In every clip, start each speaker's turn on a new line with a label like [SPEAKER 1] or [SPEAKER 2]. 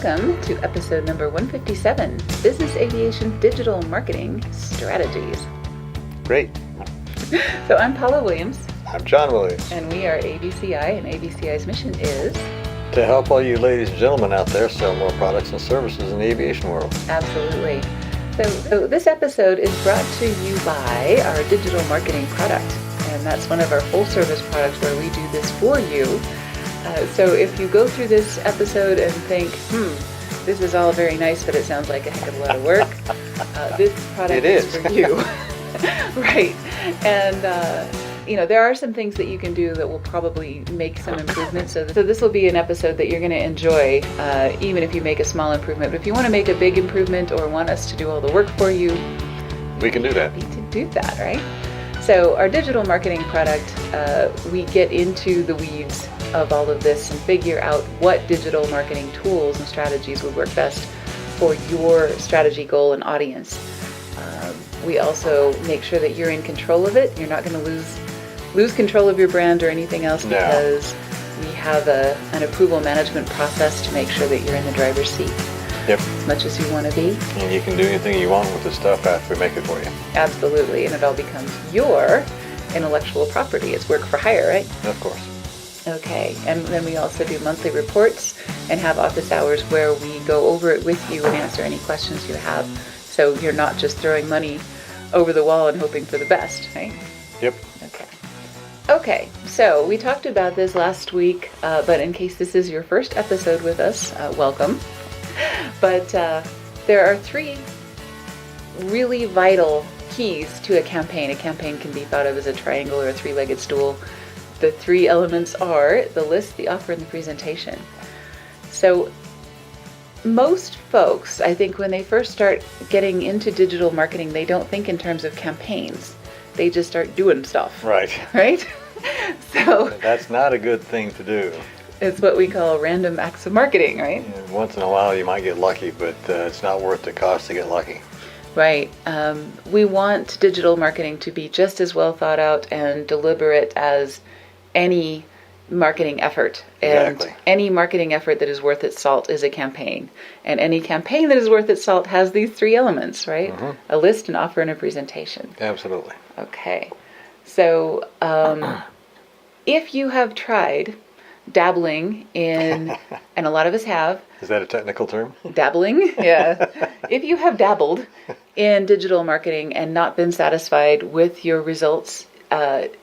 [SPEAKER 1] Welcome to episode number 157, Business Aviation Digital Marketing Strategies.
[SPEAKER 2] Great.
[SPEAKER 1] So I'm Paula Williams.
[SPEAKER 2] I'm John Williams.
[SPEAKER 1] And we are ABCI, and ABCI's mission is
[SPEAKER 2] to help all you ladies and gentlemen out there sell more products and services in the aviation world.
[SPEAKER 1] Absolutely. So this episode is brought to you by our digital marketing product. And that's one of our full service products where we do this for you. So if you go through this episode and think, this is all very nice, but it sounds like a heck of a lot of work, this product is for you. Right. And, there are some things that you can do that will probably make some improvements. So this will be an episode that you're going to enjoy, even if you make a small improvement. But if you want to make a big improvement or want us to do all the work for you,
[SPEAKER 2] we can do that.
[SPEAKER 1] We can do that, right? So our digital marketing product, we get into the weeds of all of this and figure out what digital marketing tools and strategies would work best for your strategy, goal, and audience. We also make sure that you're in control of it. You're not going to lose control of your brand or anything else because we have an approval management process to make sure that you're in the driver's seat.
[SPEAKER 2] Yep.
[SPEAKER 1] As much as you want to be.
[SPEAKER 2] And you can do anything you want with the stuff after we make it for you.
[SPEAKER 1] Absolutely. And it all becomes your intellectual property. It's work for hire, right?
[SPEAKER 2] Of course.
[SPEAKER 1] Okay. And then we also do monthly reports and have office hours where we go over it with you and answer any questions you have. So you're not just throwing money over the wall and hoping for the best, right?
[SPEAKER 2] Yep.
[SPEAKER 1] Okay, so we talked about this last week, but in case this is your first episode with us, welcome. But there are three really vital keys to a campaign. A campaign can be thought of as a triangle or a three-legged stool. The three elements are the list, the offer, and the presentation. So most folks, I think when they first start getting into digital marketing, they don't think in terms of campaigns. They just start doing stuff.
[SPEAKER 2] Right.
[SPEAKER 1] Right? So
[SPEAKER 2] that's not a good thing to do.
[SPEAKER 1] It's what we call random acts of marketing, right?
[SPEAKER 2] And once in a while you might get lucky, but it's not worth the cost to get lucky.
[SPEAKER 1] Right. We want digital marketing to be just as well thought out and deliberate as any marketing effort. And
[SPEAKER 2] exactly.
[SPEAKER 1] Any marketing effort that is worth its salt is a campaign. And any campaign that is worth its salt has these three elements, right? Mm-hmm. A list, an offer, and a presentation.
[SPEAKER 2] Absolutely.
[SPEAKER 1] Okay. So if you have tried dabbling in, and a lot of us have.
[SPEAKER 2] Is that a technical term?
[SPEAKER 1] Dabbling, yeah. If you have dabbled in digital marketing and not been satisfied with your results,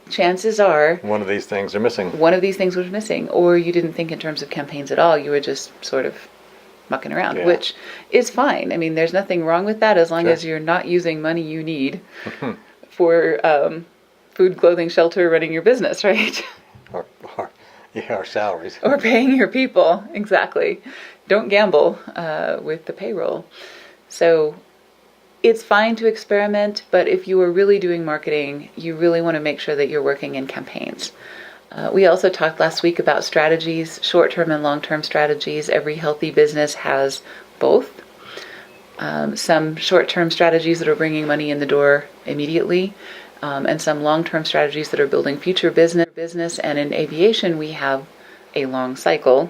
[SPEAKER 1] chances are
[SPEAKER 2] one of these things are missing.
[SPEAKER 1] One of these things was missing, or you didn't think in terms of campaigns at all. You were just sort of mucking around, which is fine. I mean, there's nothing wrong with that as long as you're not using money you need for food, clothing, shelter, running your business, right?
[SPEAKER 2] Our salaries.
[SPEAKER 1] Or paying your people, exactly. Don't gamble with the payroll. So it's fine to experiment, but if you are really doing marketing, you really want to make sure that you're working in campaigns. We also talked last week about strategies, short-term and long-term strategies. Every healthy business has both. Some short-term strategies that are bringing money in the door immediately, and some long-term strategies that are building future business. And in aviation, we have a long cycle,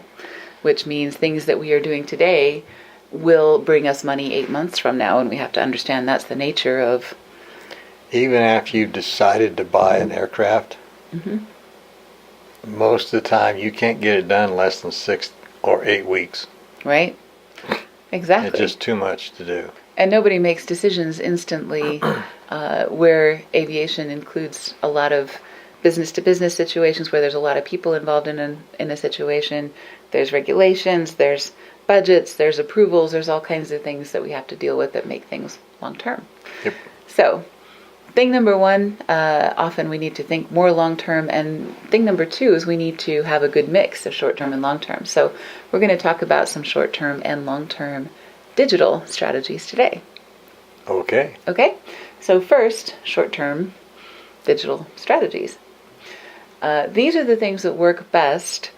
[SPEAKER 1] which means things that we are doing today will bring us money 8 months from now, and we have to understand that's the nature of...
[SPEAKER 2] Even after you've decided to buy an aircraft, most of the time you can't get it done in less than 6 or 8 weeks.
[SPEAKER 1] Right? Exactly.
[SPEAKER 2] It's just too much to do.
[SPEAKER 1] And nobody makes decisions instantly, where aviation includes a lot of business-to-business situations where there's a lot of people involved in a situation. There's regulations, there's budgets, there's approvals, there's all kinds of things that we have to deal with that make things long-term.
[SPEAKER 2] Yep.
[SPEAKER 1] So, thing number one, often we need to think more long-term, and thing number two is we need to have a good mix of short-term and long-term. So, we're going to talk about some short-term and long-term digital strategies today.
[SPEAKER 2] Okay.
[SPEAKER 1] So first, short-term digital strategies. These are the things that work best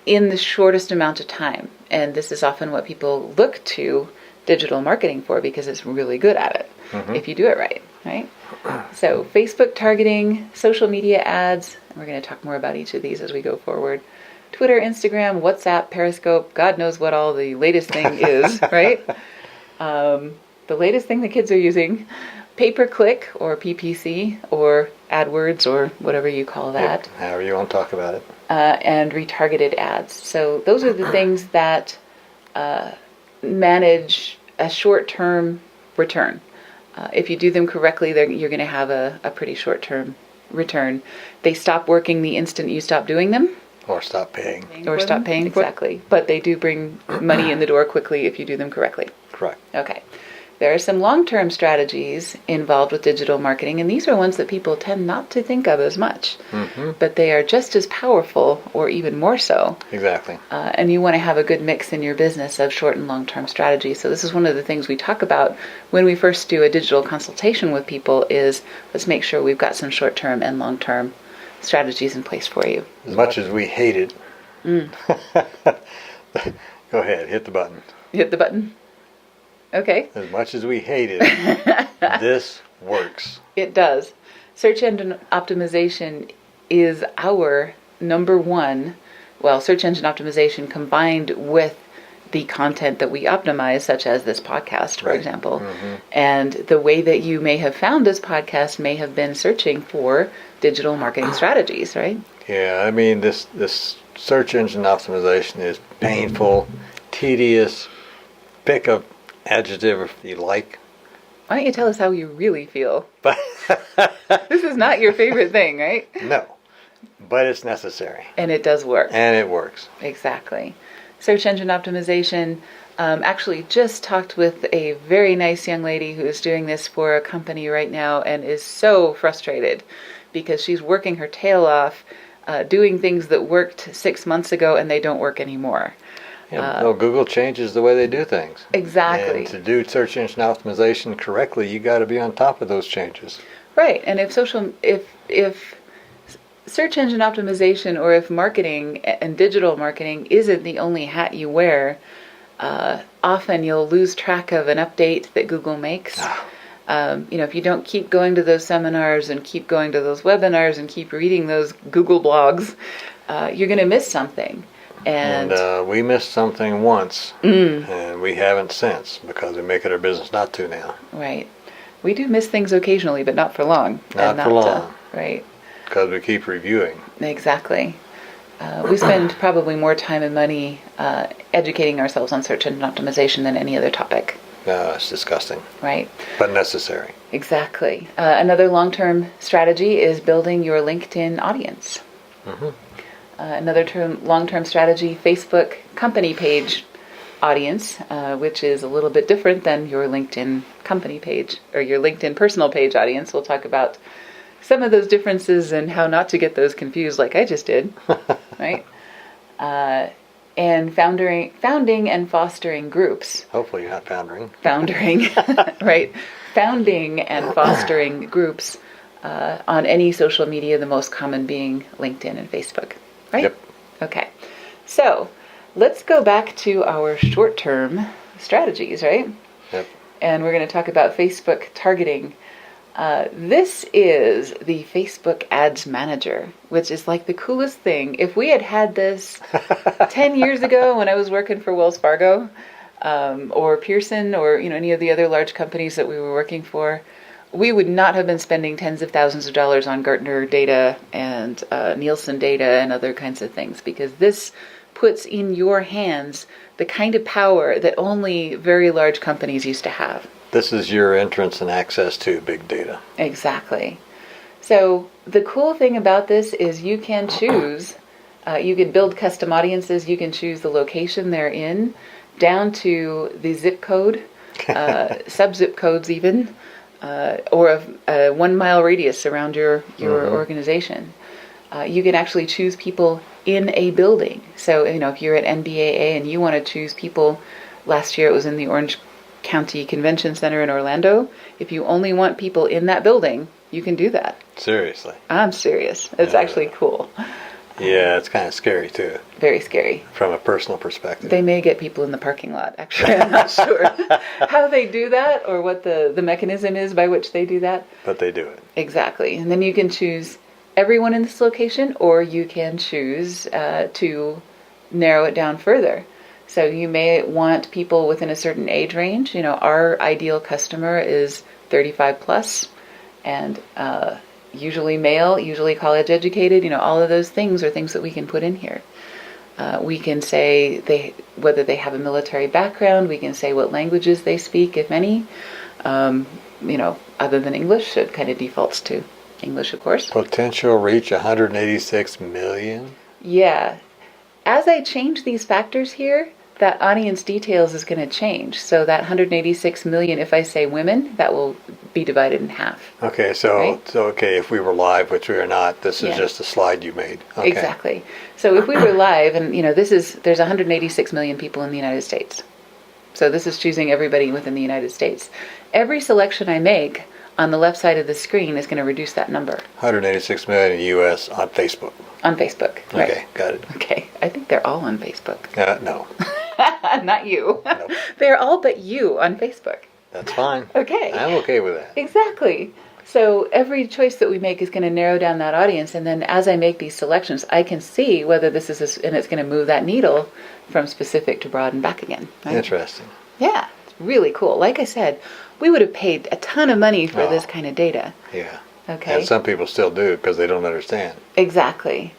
[SPEAKER 1] in the shortest amount of time. And this is often what people look to digital marketing for because it's really good at it if you do it right. right? So Facebook targeting, social media ads, and we're going to talk more about each of these as we go forward. Twitter, Instagram, WhatsApp, Periscope, God knows what all the latest thing is, right? The latest thing the kids are using, pay-per-click or PPC or AdWords or whatever you call that.
[SPEAKER 2] Yep, however you want to talk about it.
[SPEAKER 1] And retargeted ads. So those are the things that manage a short-term return. If you do them correctly, you're going to have a pretty short-term return. They stop working the instant you stop doing them.
[SPEAKER 2] Or stop paying.
[SPEAKER 1] Or stop paying, exactly. But they do bring money in the door quickly if you do them correctly.
[SPEAKER 2] Correct.
[SPEAKER 1] Okay. There are some long-term strategies involved with digital marketing, and these are ones that people tend not to think of as much. Mm-hmm. But they are just as powerful, or even more so.
[SPEAKER 2] Exactly.
[SPEAKER 1] And you want to have a good mix in your business of short and long-term strategies. So this is one of the things we talk about when we first do a digital consultation with people is let's make sure we've got some short-term and long-term strategies in place for you.
[SPEAKER 2] As much as we hate it. Go ahead, hit the button.
[SPEAKER 1] Hit the button? Okay.
[SPEAKER 2] As much as we hate it, this works.
[SPEAKER 1] It does. Search engine optimization is our number one. Well, search engine optimization combined with the content that we optimize, such as this podcast, for example. Mm-hmm. And the way that you may have found this podcast may have been searching for digital marketing strategies, right?
[SPEAKER 2] Yeah, I mean, this search engine optimization is painful, tedious. Pick a adjective if you like.
[SPEAKER 1] Why don't you tell us how you really feel? This is not your favorite thing, right?
[SPEAKER 2] No, but it's necessary.
[SPEAKER 1] And it does work.
[SPEAKER 2] And it works.
[SPEAKER 1] Exactly. Search engine optimization. Actually just talked with a very nice young lady who is doing this for a company right now and is so frustrated because she's working her tail off doing things that worked 6 months ago and they don't work anymore.
[SPEAKER 2] Yeah, Google changes the way they do things.
[SPEAKER 1] Exactly.
[SPEAKER 2] And to do search engine optimization correctly, you got to be on top of those changes.
[SPEAKER 1] Right. And if search engine optimization or if marketing and digital marketing isn't the only hat you wear, often you'll lose track of an update that Google makes. If you don't keep going to those seminars and keep going to those webinars and keep reading those Google blogs, you're going to miss something. And
[SPEAKER 2] we missed something once, and we haven't since because we make it our business not to now.
[SPEAKER 1] Right. We do miss things occasionally, but not for long.
[SPEAKER 2] Not for long.
[SPEAKER 1] Right.
[SPEAKER 2] Because we keep reviewing.
[SPEAKER 1] Exactly. We spend probably more time and money educating ourselves on search engine optimization than any other topic.
[SPEAKER 2] It's disgusting.
[SPEAKER 1] Right.
[SPEAKER 2] But necessary.
[SPEAKER 1] Exactly. Another long-term strategy is building your LinkedIn audience. Mm-hmm. Another long-term strategy, Facebook company page audience, which is a little bit different than your LinkedIn company page or your LinkedIn personal page audience. We'll talk about some of those differences and how not to get those confused like I just did, right? And founding and fostering groups.
[SPEAKER 2] Hopefully you're not foundering.
[SPEAKER 1] Foundering, right? Founding and fostering groups on any social media, the most common being LinkedIn and Facebook. Right?
[SPEAKER 2] Yep.
[SPEAKER 1] Okay. So let's go back to our short-term strategies, right?
[SPEAKER 2] Yep.
[SPEAKER 1] And we're going to talk about Facebook targeting. This is the Facebook Ads Manager, which is like the coolest thing. If we had this 10 years ago when I was working for Wells Fargo or Pearson or any of the other large companies that we were working for, we would not have been spending tens of thousands of dollars on Gartner data and Nielsen data and other kinds of things, because this puts in your hands the kind of power that only very large companies used to have.
[SPEAKER 2] This is your entrance and access to big data.
[SPEAKER 1] Exactly. So the cool thing about this is you can choose, you can build custom audiences, you can choose the location they're in, down to the zip code, sub-zip codes even, or a 1 mile radius around your organization. You can actually choose people in a building. So, if you're at NBAA and you want to choose people, last year it was in the Orange County Convention Center in Orlando. If you only want people in that building, you can do that.
[SPEAKER 2] Seriously.
[SPEAKER 1] I'm serious. It's actually cool.
[SPEAKER 2] Yeah, it's kind of scary too.
[SPEAKER 1] very scary.
[SPEAKER 2] From a personal perspective.
[SPEAKER 1] They may get people in the parking lot, actually. I'm not sure how they do that or what the mechanism is by which they do that.
[SPEAKER 2] But they do it.
[SPEAKER 1] Exactly. And then you can choose everyone in this location, or you can choose to narrow it down further. So you may want people within a certain age range. Our ideal customer is 35 plus, and usually male, usually college educated. All of those things are things that we can put in here. We can say whether they have a military background. We can say what languages they speak, if any. Other than English, it kind of defaults to English, of course.
[SPEAKER 2] Potential reach 186 million?
[SPEAKER 1] Yeah. As I change these factors here, that audience details is going to change. So that 186 million, if I say women, that will be divided in half.
[SPEAKER 2] Okay, so if we were live, which we are not, this is
[SPEAKER 1] Yeah.
[SPEAKER 2] just a slide you made. Okay.
[SPEAKER 1] Exactly. So if we were live, and there's 186 million people in the United States. So this is choosing everybody within the United States. Every selection I make on the left side of the screen is going to reduce that number.
[SPEAKER 2] 186 million in the U.S. on Facebook.
[SPEAKER 1] On Facebook. Right.
[SPEAKER 2] Okay, got it.
[SPEAKER 1] Okay. I think they're all on Facebook.
[SPEAKER 2] No.
[SPEAKER 1] Not you.
[SPEAKER 2] Nope.
[SPEAKER 1] They're all but you on Facebook.
[SPEAKER 2] That's fine.
[SPEAKER 1] Okay.
[SPEAKER 2] I'm okay with that.
[SPEAKER 1] Exactly. So every choice that we make is going to narrow down that audience. And then as I make these selections, I can see whether this is, and it's going to move that needle from specific to broad and back again. Right?
[SPEAKER 2] Interesting.
[SPEAKER 1] Yeah. It's really cool. Like I said, we would have paid a ton of money for this kind of data.
[SPEAKER 2] Yeah.
[SPEAKER 1] Okay.
[SPEAKER 2] And some people still do because they don't understand.
[SPEAKER 1] Exactly.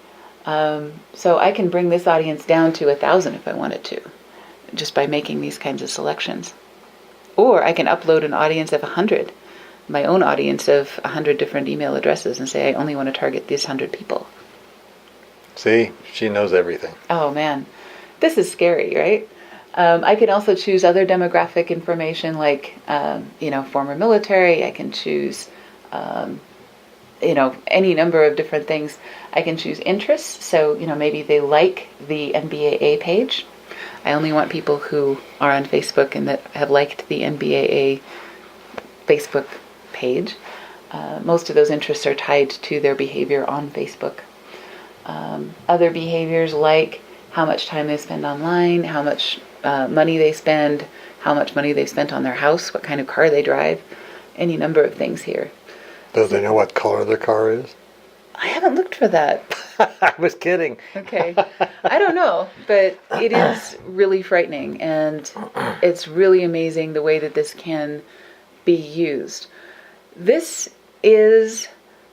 [SPEAKER 1] So I can bring this audience down to 1,000 if I wanted to, just by making these kinds of selections. Or I can upload an audience of 100, my own audience of 100 different email addresses, and say I only want to target these 100 people.
[SPEAKER 2] See, she knows everything.
[SPEAKER 1] Oh man, this is scary, right? I can also choose other demographic information like, former military. I can choose, any number of different things. I can choose interests. So, maybe they like the NBAA page. I only want people who are on Facebook and that have liked the NBAA Facebook page. Most of those interests are tied to their behavior on Facebook. Other behaviors like how much time they spend online, how much money they spend, how much money they've spent on their house, what kind of car they drive, any number of things here.
[SPEAKER 2] Do they know what color their car is?
[SPEAKER 1] I haven't looked for that.
[SPEAKER 2] I was kidding.
[SPEAKER 1] Okay. I don't know, but it is really frightening, and it's really amazing the way that this can be used. This is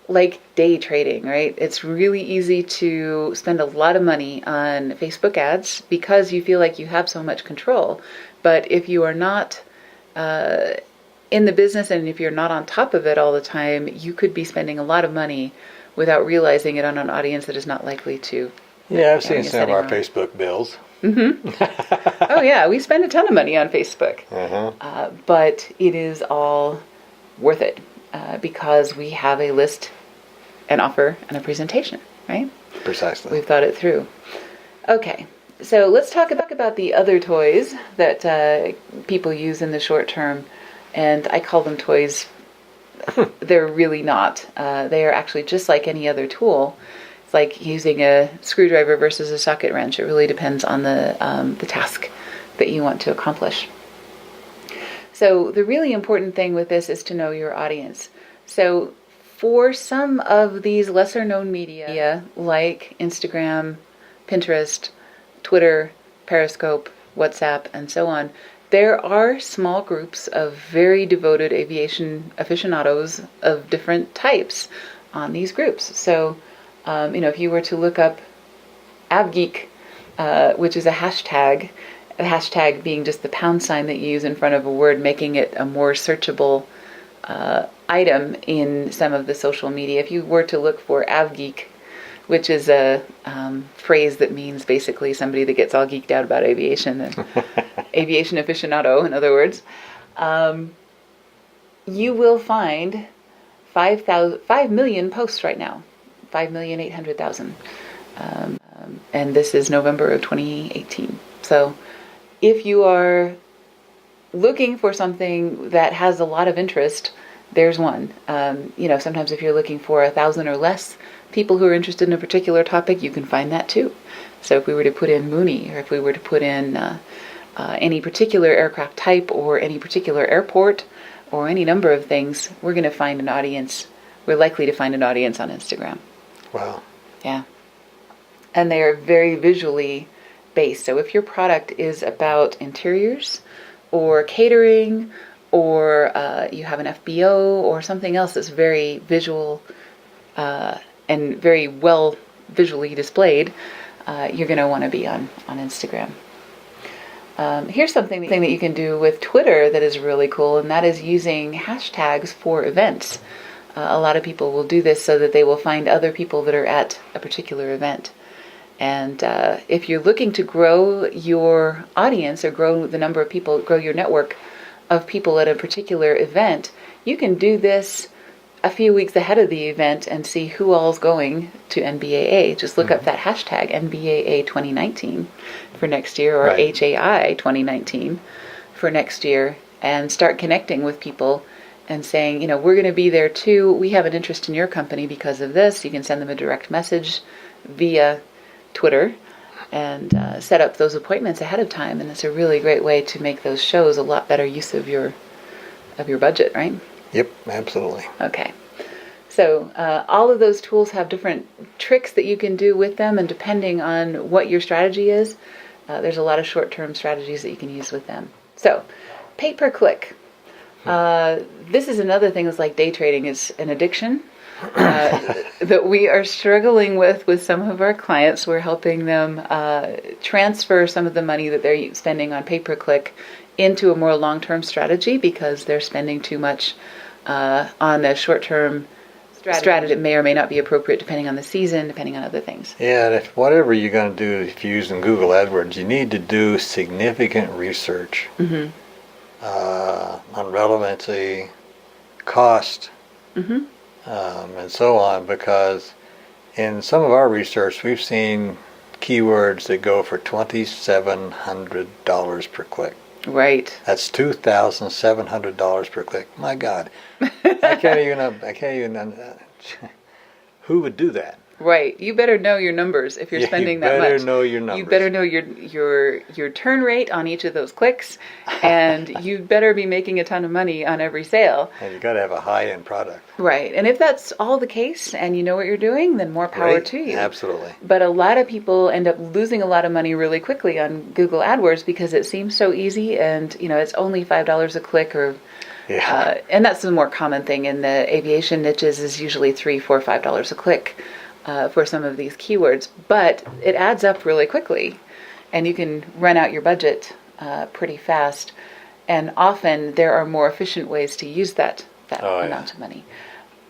[SPEAKER 1] like day trading, right? It's really easy to spend a lot of money on Facebook ads because you feel like you have so much control. But if you are not in the business and if you're not on top of it all the time, you could be spending a lot of money without realizing it on an audience that is not likely to.
[SPEAKER 2] Yeah, I've seen some of our Facebook bills.
[SPEAKER 1] Mm-hmm. Oh yeah, we spend a ton of money on Facebook.
[SPEAKER 2] Uh-huh.
[SPEAKER 1] But it is all worth it because we have a list, an offer, and a presentation, right?
[SPEAKER 2] Precisely.
[SPEAKER 1] We've thought it through. Okay, so let's talk about the other toys that people use in the short term, and I call them toys. They're really not. They are actually just like any other tool. It's like using a screwdriver versus a socket wrench. It really depends on the task that you want to accomplish. So the really important thing with this is to know your audience. So for some of these lesser known media like Instagram, Pinterest, Twitter, Periscope, WhatsApp, and so on, there are small groups of very devoted aviation aficionados of different types on these groups. So, if you were to look up AvGeek, which is a hashtag being just the pound sign that you use in front of a word, making it a more searchable item in some of the social media. If you were to look for AvGeek, which is a phrase that means basically somebody that gets all geeked out about aviation, and aviation aficionado, in other words, you will find 5 million posts right now, 5,800,000. And this is November of 2018. So if you are looking for something that has a lot of interest, there's one. Sometimes if you're looking for 1,000 or less, people who are interested in a particular topic, you can find that too. So if we were to put in Mooney, or if we were to put in any particular aircraft type or any particular airport or any number of things, we're going to find an audience. We're likely to find an audience on Instagram.
[SPEAKER 2] Wow.
[SPEAKER 1] Yeah. And they are very visually based. So if your product is about interiors or catering, or you have an FBO or something else that's very visual and very well visually displayed, you're going to want to be on Instagram. Here's something that you can do with Twitter that is really cool, and that is using hashtags for events. A lot of people will do this so that they will find other people that are at a particular event. And if you're looking to grow your audience or grow the number of people, grow your network of people at a particular event, you can do this a few weeks ahead of the event and see who all's going to NBAA. Just look up that hashtag NBAA 2019 for next year, or
[SPEAKER 2] Right.
[SPEAKER 1] HAI 2019 for next year, and start connecting with people and saying, we're going to be there too. We have an interest in your company because of this. You can send them a direct message via Twitter and set up those appointments ahead of time. And it's a really great way to make those shows a lot better use of your budget, right?
[SPEAKER 2] Yep, absolutely.
[SPEAKER 1] Okay. So all of those tools have different tricks that you can do with them, and depending on what your strategy is, there's a lot of short-term strategies that you can use with them. So, pay-per-click. This is another thing that's like day trading. It's an addiction that we are struggling with some of our clients. We're helping them transfer some of the money that they're spending on pay-per-click into a more long-term strategy because they're spending too much on a short-term strategy that may or may not be appropriate depending on the season, depending on other things.
[SPEAKER 2] Yeah, and if whatever you're going to do, if you're using Google AdWords, you need to do significant research on relevancy, cost, and so on, because in some of our research, we've seen keywords that go for $2,700 per click.
[SPEAKER 1] Right.
[SPEAKER 2] That's $2,700 per click. My God, I can't even. Who would do that?
[SPEAKER 1] Right. You better know your numbers if you're spending that much.
[SPEAKER 2] You better know your numbers.
[SPEAKER 1] You better know your turn rate on each of those clicks, and you better be making a ton of money on every sale.
[SPEAKER 2] And you got to have a high-end product.
[SPEAKER 1] Right. And if that's all the case and you know what you're doing, then more power
[SPEAKER 2] Right?
[SPEAKER 1] to you.
[SPEAKER 2] Absolutely.
[SPEAKER 1] But a lot of people end up losing a lot of money really quickly on Google AdWords because it seems so easy, and it's only $5 a click, or and that's the more common thing in the aviation niches, is usually $3, $4, $5 a click for some of these keywords. But it adds up really quickly, and you can run out your budget pretty fast. And often there are more efficient ways to use that amount of money.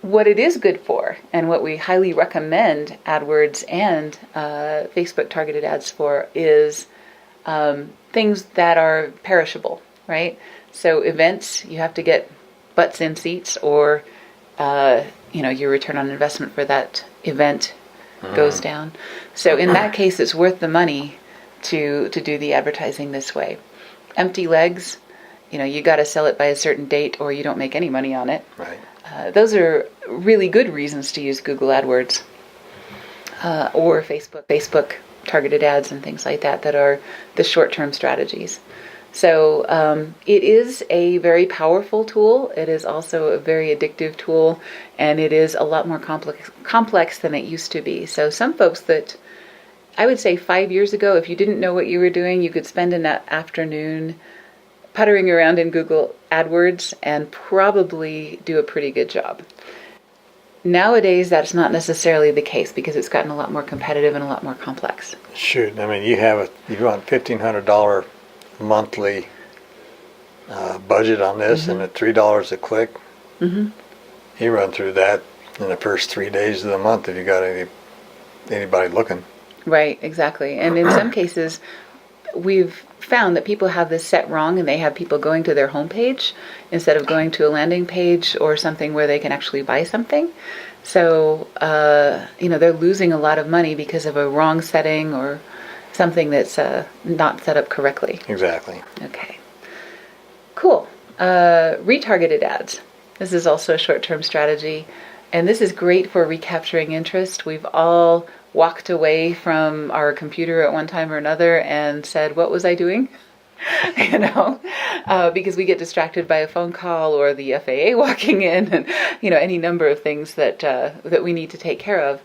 [SPEAKER 1] What it is good for, and what we highly recommend AdWords and Facebook targeted ads for, is things that are perishable, right? So events, you have to get butts in seats, or your return on investment for that event goes down. So in that case, it's worth the money to do the advertising this way. Empty legs, you got to sell it by a certain date, or you don't make any money on it.
[SPEAKER 2] Right.
[SPEAKER 1] Those are really good reasons to use Google AdWords or Facebook targeted ads and things like that are the short-term strategies. So it is a very powerful tool. It is also a very addictive tool, and it is a lot more complex than it used to be. So some folks that, I would say 5 years ago, if you didn't know what you were doing, you could spend an afternoon puttering around in Google AdWords and probably do a pretty good job. Nowadays, that's not necessarily the case because it's gotten a lot more competitive and a lot more complex.
[SPEAKER 2] Shoot, I mean, you want $1,500 monthly budget on this, and at $3 a click, you run through that in the first 3 days of the month if you got anybody looking.
[SPEAKER 1] Right, exactly. And in some cases, we've found that people have this set wrong, and they have people going to their homepage instead of going to a landing page or something where they can actually buy something. So, they're losing a lot of money because of a wrong setting or something that's not set up correctly.
[SPEAKER 2] Exactly.
[SPEAKER 1] Okay. Cool. Retargeted ads. This is also a short-term strategy. And this is great for recapturing interest. We've all walked away from our computer at one time or another and said, what was I doing? Because we get distracted by a phone call or the FAA walking in, and any number of things that we need to take care of.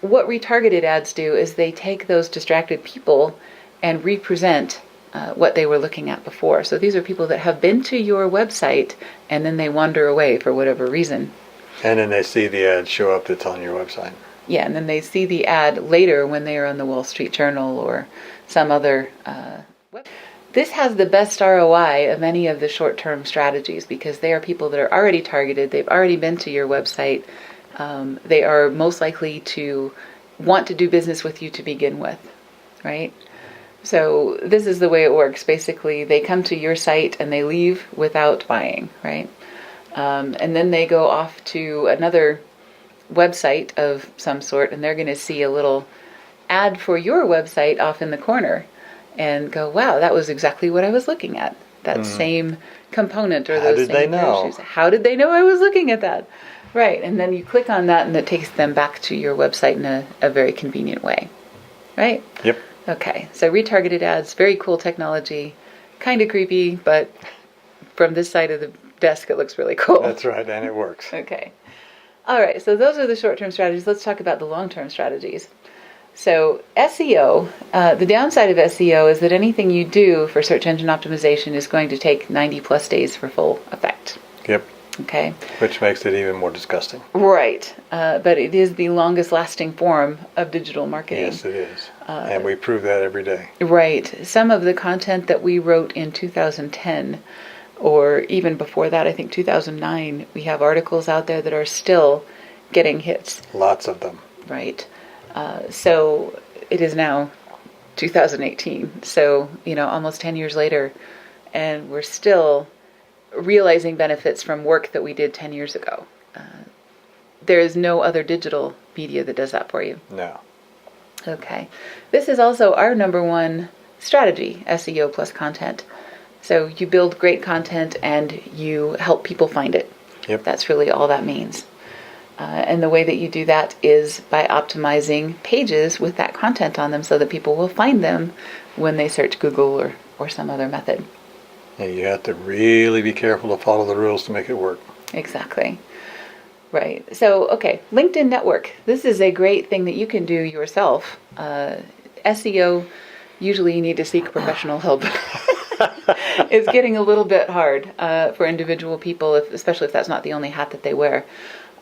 [SPEAKER 1] What retargeted ads do is they take those distracted people and represent what they were looking at before. So these are people that have been to your website and then they wander away for whatever reason. And
[SPEAKER 2] then they see the ad show up that's on your website.
[SPEAKER 1] Yeah, and then they see the ad later when they are on the Wall Street Journal or some other website. This has the best ROI of any of the short-term strategies because they are people that are already targeted. They've already been to your website. They are most likely to want to do business with you to begin with, right? So this is the way it works. Basically, they come to your site and they leave without buying, right? And then they go off to another website of some sort, and they're going to see a little ad for your website off in the corner and go, wow, that was exactly what I was looking at. That same component or those same pair of shoes. How did they know I was looking at that? Right, and then you click on that and it takes them back to your website in a very convenient way, right?
[SPEAKER 2] Yep.
[SPEAKER 1] Okay, so retargeted ads, very cool technology, kind of creepy, but from this side of the desk it looks really cool.
[SPEAKER 2] That's right, and it works.
[SPEAKER 1] Okay. All right, so those are the short-term strategies. Let's talk about the long-term strategies. So SEO, the downside of SEO is that anything you do for search engine optimization is going to take 90 plus days for full effect.
[SPEAKER 2] Yep.
[SPEAKER 1] Okay.
[SPEAKER 2] Which makes it even more disgusting.
[SPEAKER 1] Right. But it is the longest lasting form of digital marketing.
[SPEAKER 2] Yes, it is. And we prove that every day.
[SPEAKER 1] Right. Some of the content that we wrote in 2010, or even before that, I think 2009, we have articles out there that are still getting hits.
[SPEAKER 2] Lots of them.
[SPEAKER 1] Right. So it is now 2018. So, almost 10 years later, and we're still realizing benefits from work that we did 10 years ago. There is no other digital media that does that for you.
[SPEAKER 2] No.
[SPEAKER 1] Okay. This is also our number one strategy, SEO plus content. So you build great content and you help people find it.
[SPEAKER 2] Yep.
[SPEAKER 1] That's really all that means. And the way that you do that is by optimizing pages with that content on them so that people will find them when they search Google or some other method.
[SPEAKER 2] And you have to really be careful to follow the rules to make it work.
[SPEAKER 1] Exactly. Right. So, okay, LinkedIn Network. This is a great thing that you can do yourself. SEO, usually you need to seek professional help. It's getting a little bit hard for individual people, especially if that's not the only hat that they wear.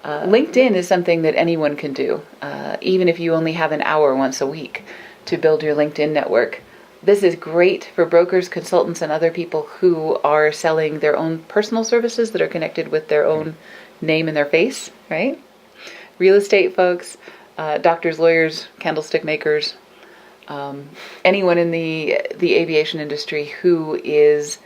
[SPEAKER 1] LinkedIn is something that anyone can do, even if you only have an hour once a week to build your LinkedIn network. This is great for brokers, consultants, and other people who are selling their own personal services that are connected with their own name and their face, right? Real estate folks, doctors, lawyers, candlestick makers, anyone in the aviation industry who is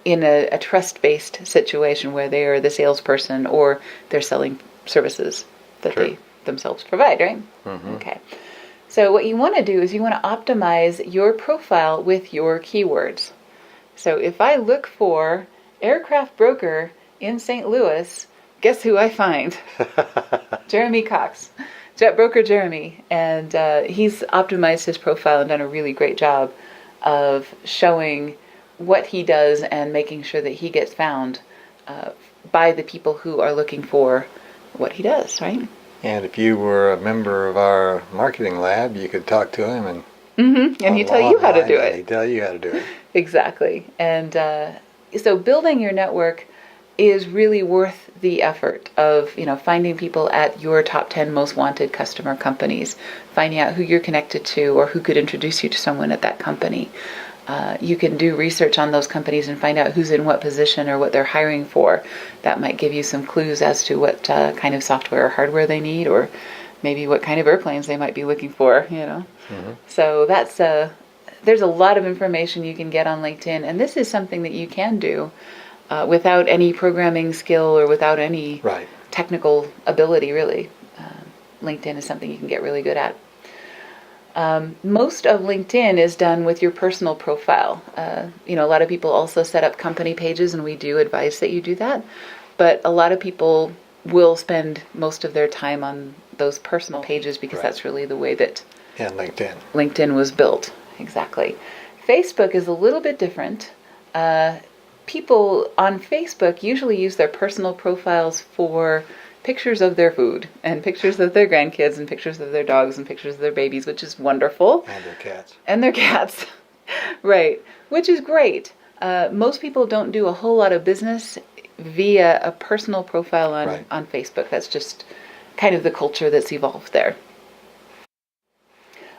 [SPEAKER 1] in a trust-based situation where they are the salesperson or they're selling services that they themselves provide, right? Mm-hmm. Okay. So what you want to do is you want to optimize your profile with your keywords. So if I look for aircraft broker in St. Louis, guess who I find? Jeremy Cox, Jet Broker Jeremy. And he's optimized his profile and done a really great job of showing what he does and making sure that he gets found by the people who are looking for what he does, right?
[SPEAKER 2] And if you were a member of our marketing lab, you could talk to him
[SPEAKER 1] and he'd tell you how to do it.
[SPEAKER 2] He'd tell you how to do it.
[SPEAKER 1] Exactly. And so building your network is really worth the effort of, finding people at your top 10 most wanted customer companies, finding out who you're connected to or who could introduce you to someone at that company. You can do research on those companies and find out who's in what position or what they're hiring for. That might give you some clues as to what kind of software or hardware they need, or maybe what kind of airplanes they might be looking for, Mm-hmm. So that's there's a lot of information you can get on LinkedIn, and this is something that you can do without any programming skill or without any technical ability, really. LinkedIn is something you can get really good at. Most of LinkedIn is done with your personal profile. A lot of people also set up company pages, and we do advise that you do that. But a lot of people will spend most of their time on those personal pages because that's really the way that LinkedIn was built. Exactly. Facebook is a little bit different. People on Facebook usually use their personal profiles for pictures of their food and pictures of their grandkids and pictures of their dogs and pictures of their babies, which is wonderful.
[SPEAKER 2] And their cats.
[SPEAKER 1] And their cats. Right. Which is great. Most people don't do a whole lot of business via a personal profile on Facebook. That's just kind of the culture that's evolved there.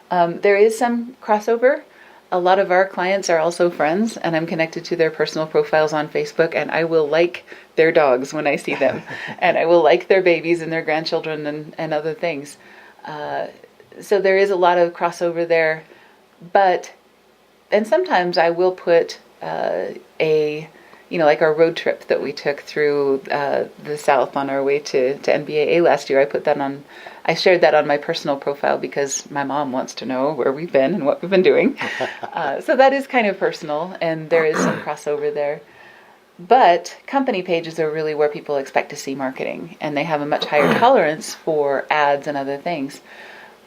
[SPEAKER 1] There is some crossover. A lot of our clients are also friends, and I'm connected to their personal profiles on Facebook, and I will like their dogs when I see them, and I will like their babies and their grandchildren and other things. So there is a lot of crossover there, and sometimes I will put like our road trip that we took through the South on our way to NBAA last year. I shared that on my personal profile because my mom wants to know where we've been and what we've been doing. So that is kind of personal, and there is some crossover there. But company pages are really where people expect to see marketing, and they have a much higher tolerance for ads and other things.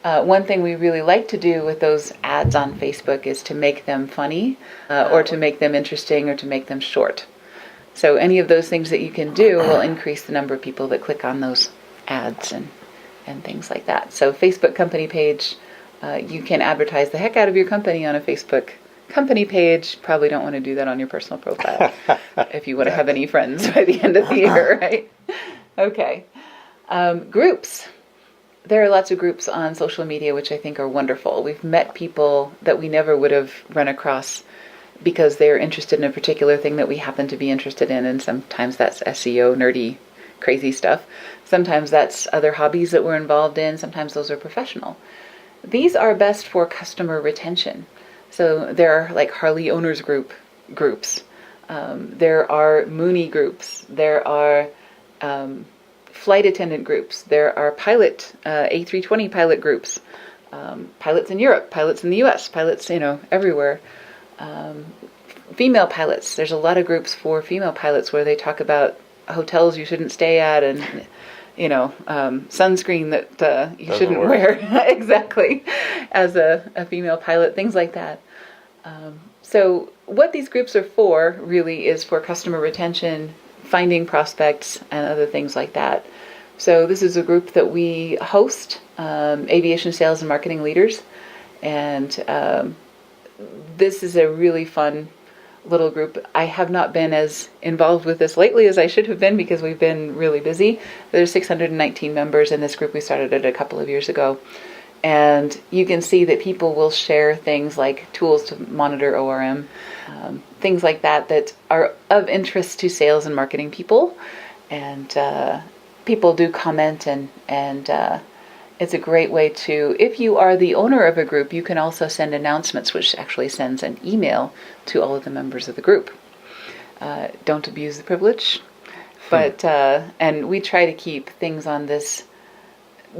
[SPEAKER 1] One thing we really like to do with those ads on Facebook is to make them funny, or to make them interesting, or to make them short. So any of those things that you can do will increase the number of people that click on those ads and things like that. So Facebook company page, you can advertise the heck out of your company on a Facebook company page. Probably don't want to do that on your personal profile if you want to have any friends by the end of the year, right? Okay. Groups. There are lots of groups on social media which I think are wonderful. We've met people that we never would have run across because they're interested in a particular thing that we happen to be interested in, and sometimes that's SEO, nerdy, crazy stuff. Sometimes that's other hobbies that we're involved in. Sometimes those are professional. These are best for customer retention. So there are like Harley owners groups. There are Mooney groups. There are flight attendant groups. There are pilot A320 pilot groups. Pilots in Europe, pilots in the US, pilots everywhere. Female pilots. There's a lot of groups for female pilots where they talk about hotels you shouldn't stay at, and sunscreen that you shouldn't wear exactly as a female pilot, things like that. So what these groups are for really is for customer retention, finding prospects, and other things like that. So this is a group that we host, Aviation Sales and Marketing Leaders, and this is a really fun little group. I have not been as involved with this lately as I should have been because we've been really busy. There's 619 members in this group. We started it a couple of years ago. And you can see that people will share things like tools to monitor ORM, things like that are of interest to sales and marketing people. And people do comment, and it's a great way to, if you are the owner of a group, you can also send announcements, which actually sends an email to all of the members of the group. Don't abuse the privilege. But, and we try to keep things on this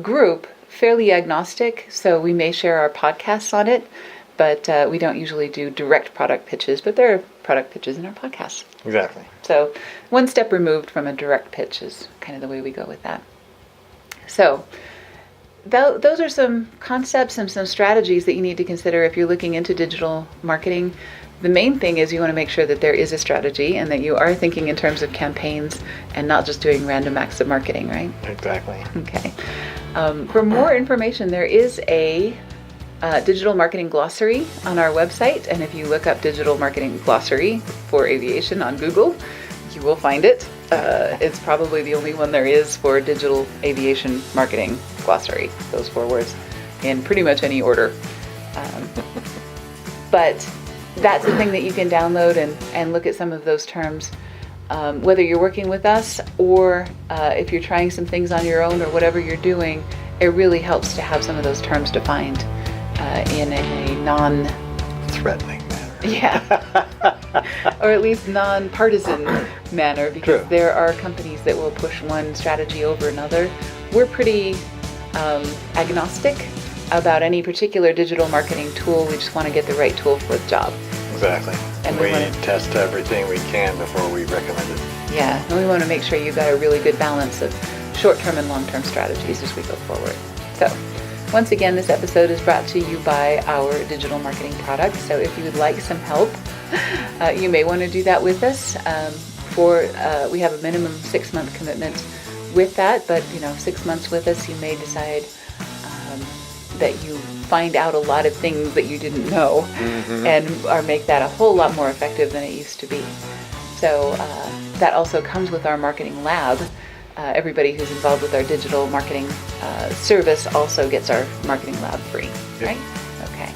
[SPEAKER 1] group fairly agnostic, so we may share our podcasts on it, but we don't usually do direct product pitches, but there are product pitches in our podcasts.
[SPEAKER 2] Exactly.
[SPEAKER 1] So one step removed from a direct pitch is kind of the way we go with that. So those are some concepts and some strategies that you need to consider if you're looking into digital marketing. The main thing is you want to make sure that there is a strategy and that you are thinking in terms of campaigns and not just doing random acts of marketing, right?
[SPEAKER 2] Exactly.
[SPEAKER 1] Okay. For more information, there is a digital marketing glossary on our website, and if you look up digital marketing glossary for aviation on Google, you will find it. It's probably the only one there is for digital aviation marketing glossary, those 4 words, in pretty much any order. But that's the thing that you can download and look at some of those terms. Whether you're working with us or if you're trying some things on your own or whatever you're doing, it really helps to have some of those terms defined in a
[SPEAKER 2] non-threatening manner.
[SPEAKER 1] Yeah. Or at least non-partisan manner, because True. There are companies that will push one strategy over another. We're pretty agnostic about any particular digital marketing tool. We just want to get the right tool for the job.
[SPEAKER 2] Exactly. And we test everything we can before we recommend it.
[SPEAKER 1] Yeah, and we want to make sure you've got a really good balance of short-term and long-term strategies as we go forward. So, once again, this episode is brought to you by our digital marketing product. So if you would like some help, you may want to do that with us. We have a minimum 6-month commitment with that, but 6 months with us, you may decide that you find out a lot of things that you didn't know, or make that a whole lot more effective than it used to be. So that also comes with our marketing lab. Everybody who's involved with our digital marketing service also gets our marketing lab free, right? Okay.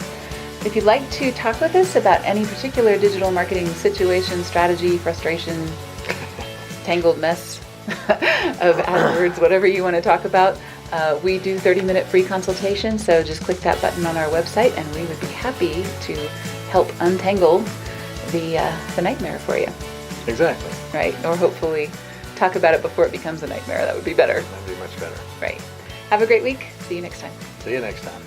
[SPEAKER 1] If you'd like to talk with us about any particular digital marketing situation, strategy, frustration, tangled mess of AdWords, whatever you want to talk about, we do 30-minute free consultation, so just click that button on our website and we would be happy to help untangle the nightmare for you.
[SPEAKER 2] Exactly.
[SPEAKER 1] Right, or hopefully talk about it before it becomes a nightmare. That would be better.
[SPEAKER 2] That'd be much better.
[SPEAKER 1] Right. Have a great week. See you next time.
[SPEAKER 2] See you next time.